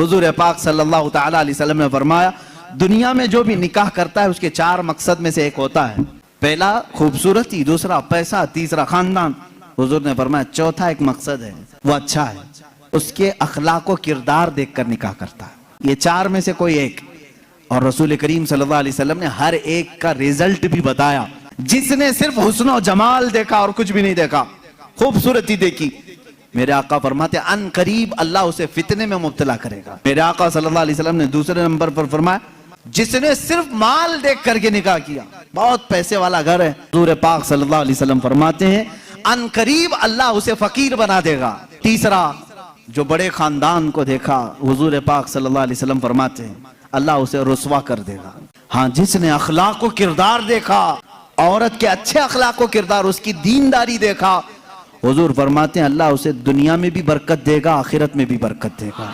حضور پاک صلی اللہ تعالیٰ علیہ وسلم نے فرمایا دنیا میں جو بھی نکاح کرتا ہے اس کے 4 مقصد میں سے ایک ہوتا ہے، پہلا خوبصورتی، دوسرا پیسہ، تیسرا خاندان۔ حضور نے فرمایا چوتھا ایک مقصد ہے، وہ اچھا ہے، اس کے اخلاق و کردار دیکھ کر نکاح کرتا ہے۔ یہ 4 میں سے کوئی ایک، اور رسول کریم صلی اللہ علیہ وسلم نے ہر ایک کا ریزلٹ بھی بتایا۔ جس نے صرف حسن و جمال دیکھا اور کچھ بھی نہیں دیکھا، خوبصورتی دیکھی، میرے آقا فرماتے ہیں ان قریب اللہ اسے فتنے میں مبتلا کرے گا۔ میرے آقا صلی اللہ علیہ وسلم نے دوسرے نمبر پر فرمایا جس نے صرف مال دیکھ کر کے نکاح کیا، بہت پیسے والا گھر ہے، حضور پاک صلی اللہ علیہ وسلم فرماتے ہیں ان قریب اللہ اسے فقیر بنا دے گا۔ تیسرا، جو بڑے خاندان کو دیکھا، حضور پاک صلی اللہ علیہ وسلم فرماتے ہیں اللہ اسے رسوا کر دے گا۔ ہاں، جس نے اخلاق و کردار دیکھا، عورت کے اچھے اخلاق و کردار، اس کی دینداری دیکھا، حضور فرماتے ہیں اللہ اسے دنیا میں بھی برکت دے گا، آخرت میں بھی برکت دے گا۔